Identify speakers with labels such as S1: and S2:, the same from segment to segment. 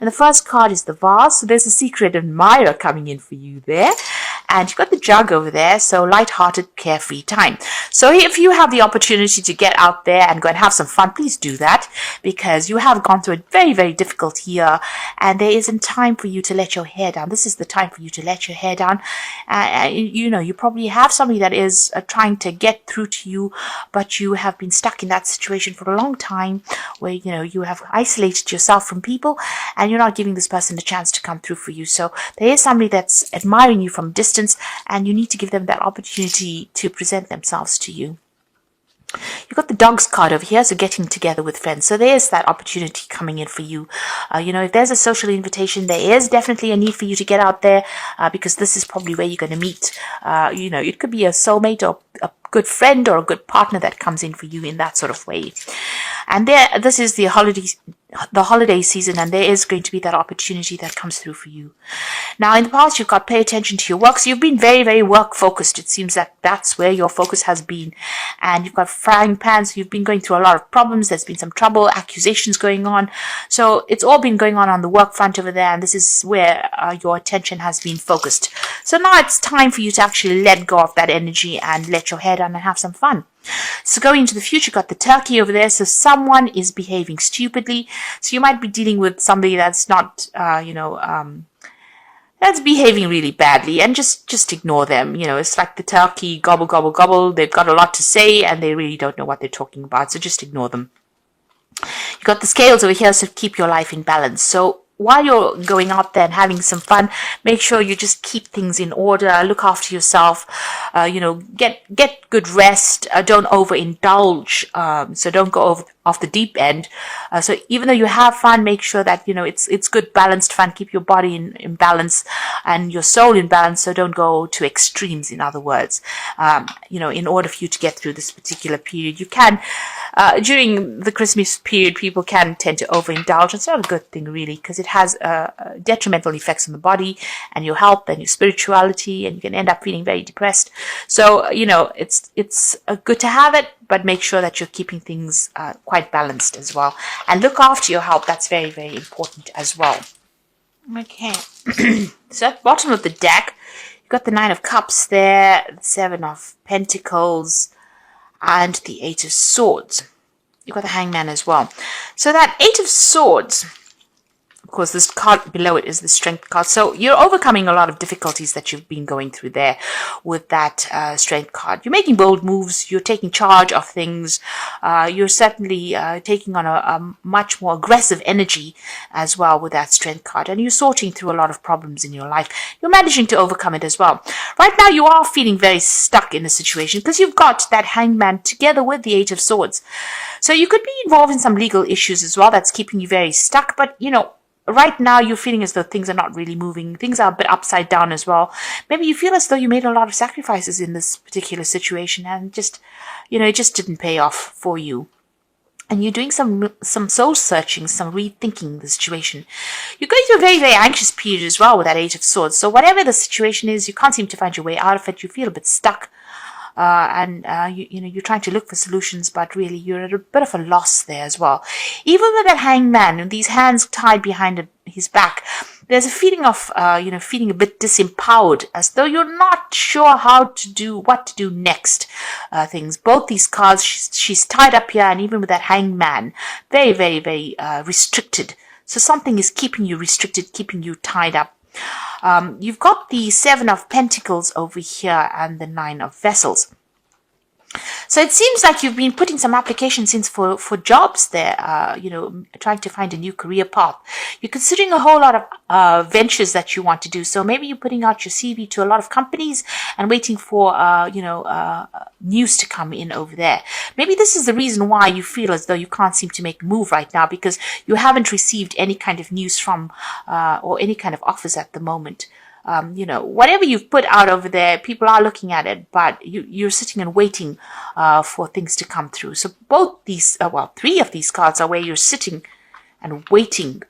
S1: And the first card is the vase. So there's a secret admirer coming in for you there. And you've got the jug over there, so light-hearted, carefree time. So if you have the opportunity to get out there and go and have some fun, please do that, because you have gone through a very, very difficult year, and there isn't time for you to let your hair down. This is the time for you to let your hair down. You probably have somebody that is trying to get through to you, but you have been stuck in that situation for a long time where, you have isolated yourself from people, and you're not giving this person a chance to come through for you. So there is somebody that's admiring you from distance, and you need to give them that opportunity to present themselves to you. You've got the dogs card over here, so getting together with friends. So there's that opportunity coming in for you. If there's a social invitation, there is definitely a need for you to get out there, because this is probably where you're going to meet. It could be a soulmate or a good friend or a good partner that comes in for you in that sort of way. And this is the holiday season, and there is going to be that opportunity that comes through for you. Now, in the past, you've got pay attention to your work. So you've been very, very work focused. It seems that that's where your focus has been. And you've got frying pans. You've been going through a lot of problems. There's been some trouble, accusations going on. So it's all been going on the work front over there. And this is where your attention has been focused. So now it's time for you to actually let go of that energy and let your hair down and have some fun. So going into the future, got the turkey over there. So someone is behaving stupidly. So you might be dealing with somebody that's not, that's behaving really badly, and just ignore them. It's like the turkey, gobble, gobble, gobble. They've got a lot to say, and they really don't know what they're talking about. So just ignore them. You've got the scales over here, so keep your life in balance. So while you're going out there and having some fun, make sure you just keep things in order, look after yourself, get good rest, don't overindulge, so don't go off the deep end. So even though you have fun, make sure that, it's good balanced fun, keep your body in balance and your soul in balance, so don't go to extremes, in other words. In order for you to get through this particular period, you can, during the Christmas period, people can tend to overindulge. It's not a good thing, really, because it has detrimental effects on the body and your health and your spirituality, and you can end up feeling very depressed. So, it's good to have it, but make sure that you're keeping things quite balanced as well. And look after your health. That's very, very important as well. Okay. So at the bottom of the deck, you've got the Nine of Cups there, the Seven of Pentacles, and the Eight of Swords. You've got the Hangman as well. So that Eight of Swords, of course, this card below it is the Strength card. So you're overcoming a lot of difficulties that you've been going through there with that Strength card. You're making bold moves. You're taking charge of things. You're certainly taking on a much more aggressive energy as well with that Strength card. And you're sorting through a lot of problems in your life. You're managing to overcome it as well. Right now, you are feeling very stuck in a situation because you've got that Hangman together with the Eight of Swords. So you could be involved in some legal issues as well. That's keeping you very stuck. But, right now, you're feeling as though things are not really moving. Things are a bit upside down as well. Maybe you feel as though you made a lot of sacrifices in this particular situation and it just didn't pay off for you. And you're doing some soul searching, some rethinking the situation. You're going through a very, very anxious period as well with that Eight of Swords. So whatever the situation is, you can't seem to find your way out of it. You feel a bit stuck. You're trying to look for solutions, but really you're at a bit of a loss there as well. Even with that Hangman and these hands tied behind his back, there's a feeling of, feeling a bit disempowered, as though you're not sure what to do next. Things. Both these cards, she's tied up here, and even with that Hangman, very, very, very restricted. So something is keeping you restricted, keeping you tied up. You've got the Seven of Pentacles over here and the Nine of Vessels. So it seems like you've been putting some applications in for jobs there, trying to find a new career path. You're considering a whole lot of ventures that you want to do. So maybe you're putting out your CV to a lot of companies and waiting for, news to come in over there. Maybe this is the reason why you feel as though you can't seem to make a move right now, because you haven't received any kind of news from, or any kind of offers at the moment. Whatever you've put out over there, people are looking at it, but you're sitting and waiting for things to come through. So both these, three of these cards are where you're sitting and waiting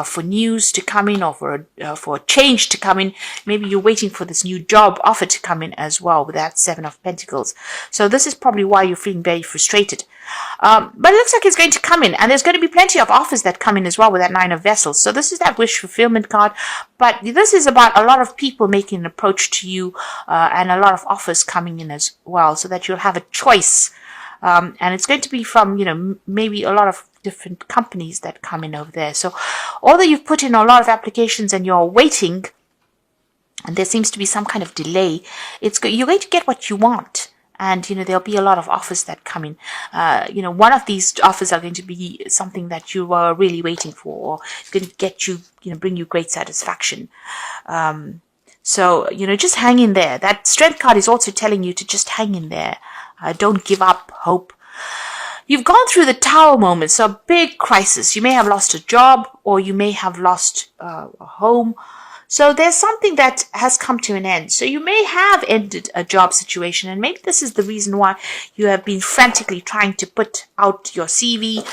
S1: for news to come in, or for a change to come in. Maybe you're waiting for this new job offer to come in as well with that Seven of Pentacles. So this is probably why you're feeling very frustrated. But it looks like it's going to come in, and there's going to be plenty of offers that come in as well with that Nine of Vessels. So this is that wish fulfillment card, but this is about a lot of people making an approach to you, and a lot of offers coming in as well, so that you'll have a choice. And it's going to be from, maybe a lot of different companies that come in over there. So although you've put in a lot of applications and you're waiting, and there seems to be some kind of delay, you're going to get what you want. And, there'll be a lot of offers that come in. One of these offers are going to be something that you were really waiting for, or it's going to get you, bring you great satisfaction. So, just hang in there. That Strength card is also telling you to just hang in there. Don't give up hope. You've gone through the Tower moment, so a big crisis. You may have lost a job, or you may have lost a home. So there's something that has come to an end. So you may have ended a job situation, and maybe this is the reason why you have been frantically trying to put out your CV,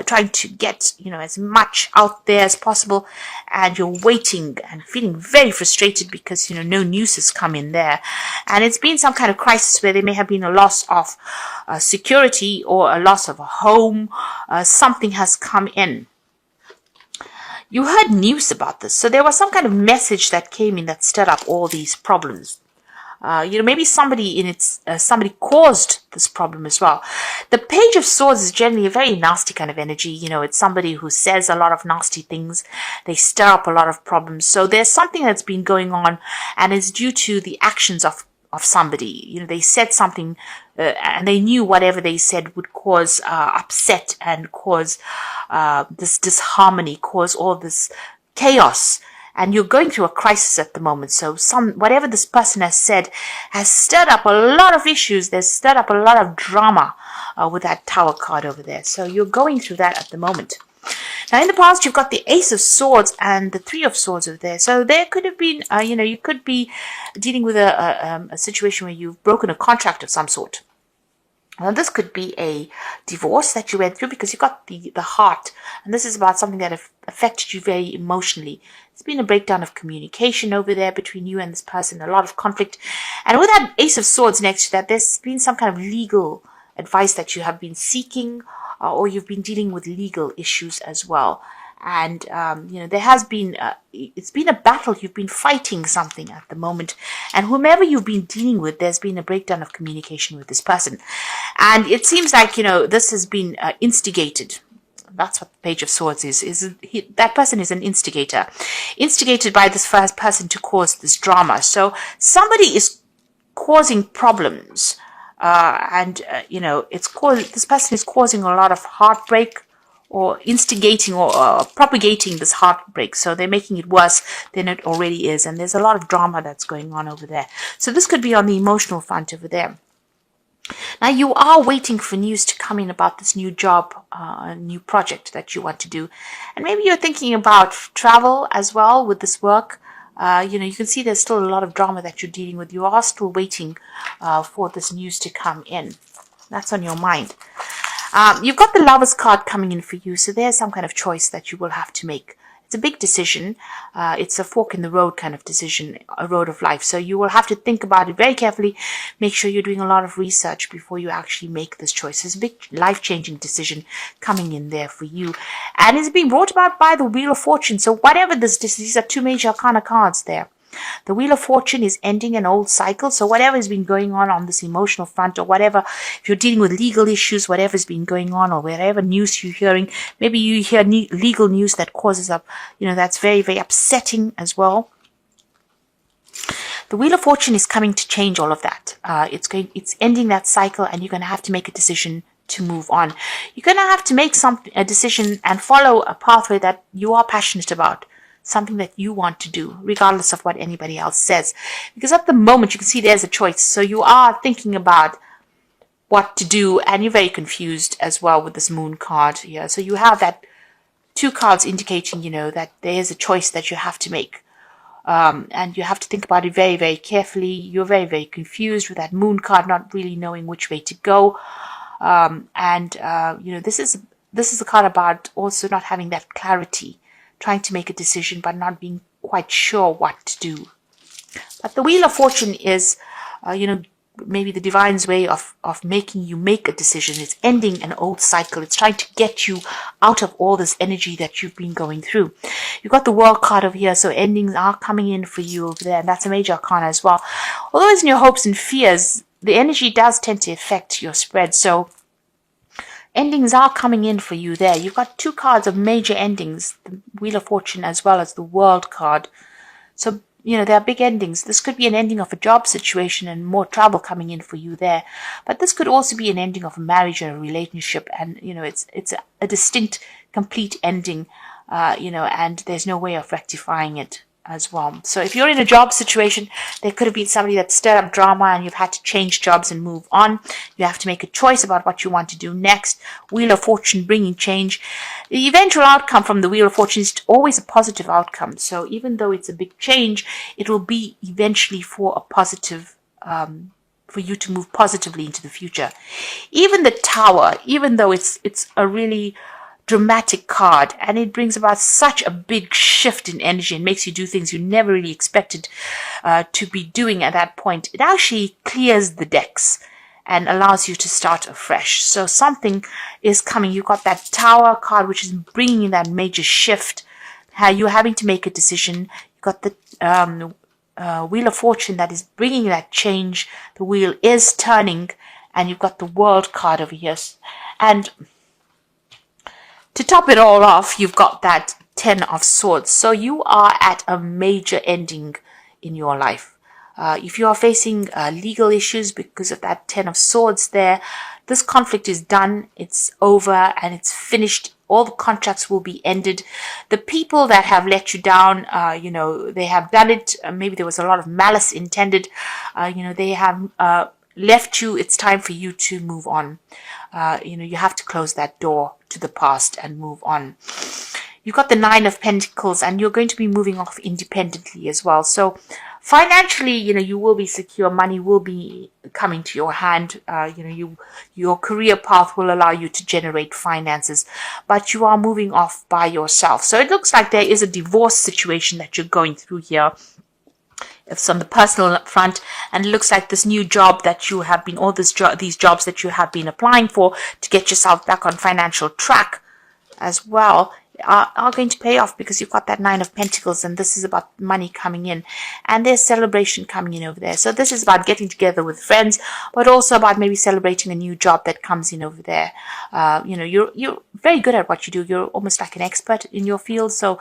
S1: trying to get, as much out there as possible, and you're waiting and feeling very frustrated because, no news has come in there. And it's been some kind of crisis where there may have been a loss of security or a loss of a home. Something has come in. You heard news about this, so there was some kind of message that came in that stirred up all these problems. Maybe somebody caused this problem as well. The Page of Swords is generally a very nasty kind of energy. It's somebody who says a lot of nasty things. They stir up a lot of problems. So there's something that's been going on, and it's due to the actions of somebody. They said something, and they knew whatever they said would cause upset and cause this disharmony, cause all this chaos. And you're going through a crisis at the moment. So whatever this person has said has stirred up a lot of issues. There's stirred up a lot of drama with that Tower card over there. So you're going through that at the moment. Now, in the past, you've got the Ace of Swords and the Three of Swords over there. So there could have been, you could be dealing with a situation where you've broken a contract of some sort. Now, this could be a divorce that you went through because you've got the Heart. And this is about something that affected you very emotionally. It's been a breakdown of communication over there between you and this person, a lot of conflict. And with that Ace of Swords next to that, there's been some kind of legal advice that you have been seeking, or you've been dealing with legal issues as well. And, there has been, it's been a battle. You've been fighting something at the moment. And whomever you've been dealing with, there's been a breakdown of communication with this person. And it seems like, this has been instigated. That's what the Page of Swords is. That person is an instigator. Instigated by this first person to cause this drama. So somebody is causing problems. This person is causing a lot of heartbreak, or instigating or propagating this heartbreak. So they're making it worse than it already is. And there's a lot of drama that's going on over there. So this could be on the emotional front over there. Now, you are waiting for news to come in about this new job, new project that you want to do. And maybe you're thinking about travel as well with this work. You can see there's still a lot of drama that you're dealing with. You are still waiting for this news to come in. That's on your mind. You've got the Lovers card coming in for you, so there's some kind of choice that you will have to make. It's a big decision. It's a fork in the road kind of decision, a road of life. So you will have to think about it very carefully. Make sure you're doing a lot of research before you actually make this choice. It's a big life-changing decision coming in there for you. And it's being brought about by the Wheel of Fortune. So whatever these are two major arcana cards there. The Wheel of Fortune is ending an old cycle. So whatever has been going on this emotional front, or whatever, if you're dealing with legal issues, whatever's been going on, or whatever news you're hearing, maybe you hear legal news that causes up, that's very, very upsetting as well. The Wheel of Fortune is coming to change all of that. It's ending that cycle, and you're going to have to make a decision to move on. You're going to have to make a decision and follow a pathway that you are passionate about. Something that you want to do, regardless of what anybody else says. Because at the moment, you can see there's a choice. So you are thinking about what to do, and you're very confused as well with this Moon card here. So you have that two cards indicating, that there is a choice that you have to make. And you have to think about it very, very carefully. You're very, very confused with that Moon card, not really knowing which way to go. This is a card about also not having that clarity trying to make a decision but not being quite sure what to do. But the Wheel of Fortune is, maybe the divine's way of making you make a decision. It's ending an old cycle. It's trying to get you out of all this energy that you've been going through. You've got the World card over here, so endings are coming in for you over there, and that's a major arcana as well. Although it's in your hopes and fears, the energy does tend to affect your spread, so endings are coming in for you there. You've got 2 cards of major endings, the Wheel of Fortune as well as the World card. So there are big endings. This could be an ending of a job situation and more trouble coming in for you there. But this could also be an ending of a marriage or a relationship. And, it's a distinct, complete ending, and there's no way of rectifying it as well. So if you're in a job situation, there could have been somebody that stirred up drama and you've had to change jobs and move on. You have to make a choice about what you want to do next. Wheel of Fortune bringing change. The eventual outcome from the Wheel of Fortune is always a positive outcome. So even though it's a big change, it will be eventually for a positive, for you to move positively into the future. Even the Tower, even though it's a really dramatic card, and it brings about such a big shift in energy and makes you do things you never really expected to be doing at that point, it actually clears the decks and allows you to start afresh. So something is coming. You've got that Tower card, which is bringing in that major shift. You're having to make a decision. You've got the Wheel of Fortune that is bringing that change. The wheel is turning, and you've got the World card over here. And to top it all off, you've got that 10 of Swords. So you are at a major ending in your life. If you are facing legal issues because of that 10 of Swords there, this conflict is done, it's over, and it's finished. All the contracts will be ended. The people that have let you down, they have done it. Maybe there was a lot of malice intended. They have left you. It's time for you to move on. You have to close that door to the past and move on. You've got the 9 of Pentacles, and you're going to be moving off independently as well. So financially, you will be secure. Money will be coming to your hand. Your career path will allow you to generate finances, but you are moving off by yourself. So it looks like there is a divorce situation that you're going through here. It's on the personal front, and it looks like this new job that you have been, these jobs that you have been applying for to get yourself back on financial track as well, are going to pay off, because you've got that 9 of Pentacles, and this is about money coming in, and there's celebration coming in over there. So this is about getting together with friends, but also about maybe celebrating a new job that comes in over there. You're very good at what you do. You're almost like an expert in your field. So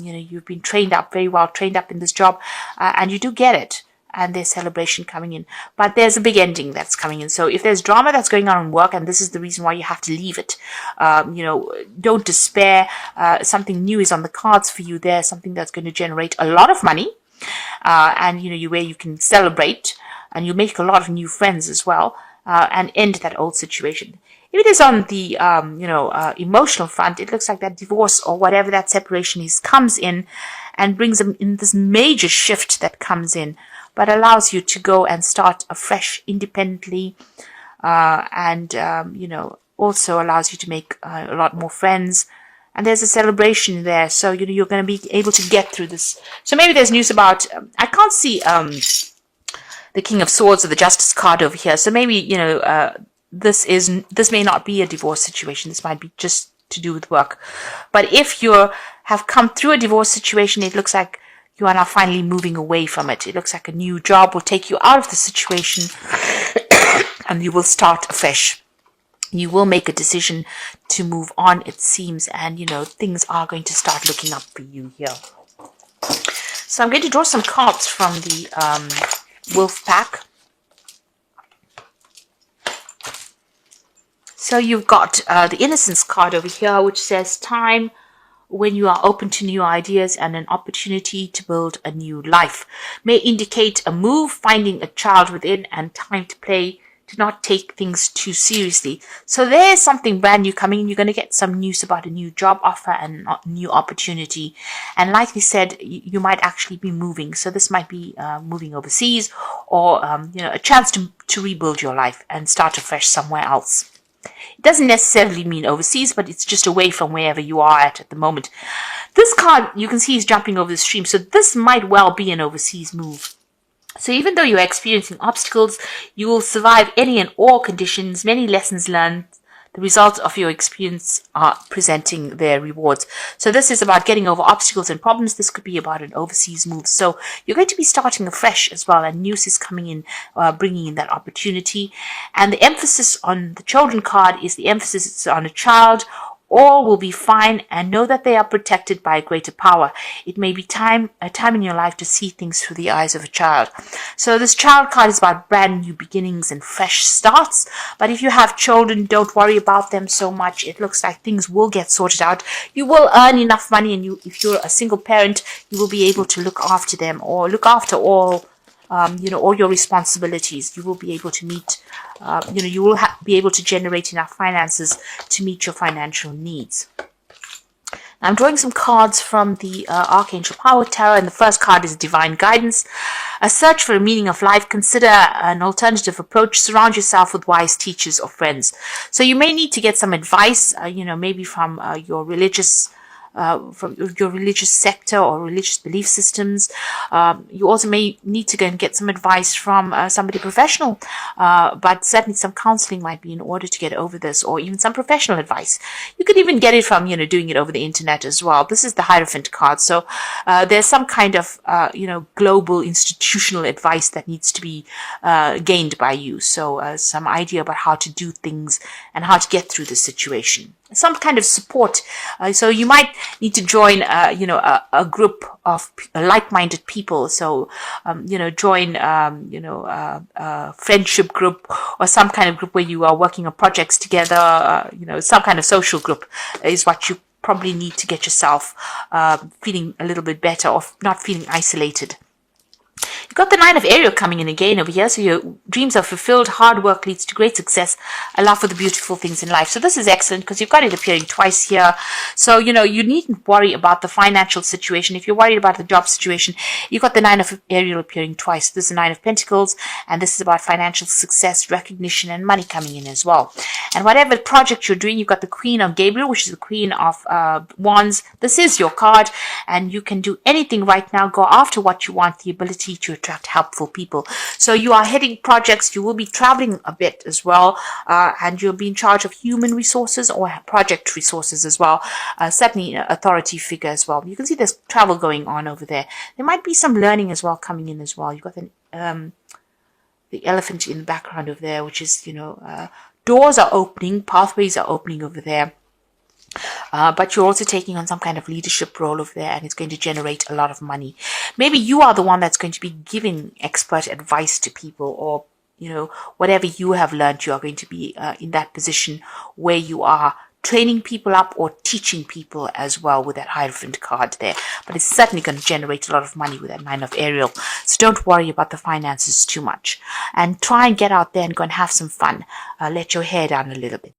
S1: you've been trained up, very well trained up in this job, and you do get it. And there's celebration coming in. But there's a big ending that's coming in. So if there's drama that's going on in work, and this is the reason why you have to leave it, don't despair. Something new is on the cards for you there, something that's going to generate a lot of money, and where you can celebrate, and you make a lot of new friends as well, and end that old situation. If it is on the emotional front, it looks like that divorce or whatever that separation is comes in and brings them in this major shift that comes in, but allows you to go and start afresh independently, and also allows you to make a lot more friends. And there's a celebration there, so you're going to be able to get through this. So maybe there's news about, I can't see the King of Swords or the Justice card over here. So maybe this may not be a divorce situation. This might be just to do with work. But if you have come through a divorce situation, it looks like you are now finally moving away from it. It looks like a new job will take you out of the situation and you will start afresh. You will make a decision to move on, it seems, and things are going to start looking up for you here. So I'm going to draw some cards from the Wolf Pack. So you've got the Innocence card over here, which says time when you are open to new ideas and an opportunity to build a new life. May indicate a move, finding a child within, and time to play, to not take things too seriously. So there's something brand new coming in. You're going to get some news about a new job offer and a new opportunity. And like we said, you might actually be moving. So this might be moving overseas, or a chance to rebuild your life and start afresh somewhere else. It doesn't necessarily mean overseas, but it's just away from wherever you are at the moment. This card, you can see, is jumping over the stream. So this might well be an overseas move. So even though you're experiencing obstacles, you will survive any and all conditions, many lessons learned. The results of your experience are presenting their rewards. So this is about getting over obstacles and problems. This could be about an overseas move. So you're going to be starting afresh as well, and news is coming in, bringing in that opportunity. And the emphasis on the children card is the emphasis on a child. All will be fine, and know that they are protected by a greater power. It may be a time in your life to see things through the eyes of a child. So this child card is about brand new beginnings and fresh starts. But if you have children, don't worry about them so much. It looks like things will get sorted out. You will earn enough money, and if you're a single parent, you will be able to look after them, or look after all all your responsibilities. You will be able to meet, you will be able to generate enough finances to meet your financial needs. Now, I'm drawing some cards from the Archangel Power Tarot, and the first card is Divine Guidance. A search for a meaning of life. Consider an alternative approach. Surround yourself with wise teachers or friends. So you may need to get some advice, maybe from your religious sector or religious belief systems. You also may need to go and get some advice from somebody professional, but certainly some counseling might be in order to get over this, or even some professional advice. You could even get it from, doing it over the internet as well. This is the Hierophant card. So there's some kind of, global institutional advice that needs to be gained by you. So some idea about how to do things and how to get through the situation. Some kind of support. So you might need to join, a group of like-minded people. So, join, a friendship group, or some kind of group where you are working on projects together. Some kind of social group is what you probably need to get yourself feeling a little bit better, or not feeling isolated. You've got the Nine of Ariel coming in again over here. So your dreams are fulfilled. Hard work leads to great success. A love for the beautiful things in life. So this is excellent because you've got it appearing twice here. So, you needn't worry about the financial situation. If you're worried about the job situation, you've got the Nine of Ariel appearing twice. This is the Nine of Pentacles, and this is about financial success, recognition, and money coming in as well. And whatever project you're doing, you've got the Queen of Gabriel, which is the Queen of Wands. This is your card, and you can do anything right now. Go after what you want, the ability to attract helpful people. So you are heading projects. You will be traveling a bit as well, and you'll be in charge of human resources or project resources as well. Certainly an authority figure as well. You can see there's travel going on over there. There might be some learning as well coming in as well. You've got the elephant in the background over there, which is, doors are opening, pathways are opening over there. But you're also taking on some kind of leadership role over there, and it's going to generate a lot of money. Maybe you are the one that's going to be giving expert advice to people, or, whatever you have learned, you are going to be in that position where you are training people up or teaching people as well with that Hierophant card there. But it's certainly going to generate a lot of money with that Nine of Ariel. So don't worry about the finances too much. And try and get out there and go and have some fun. Let your hair down a little bit.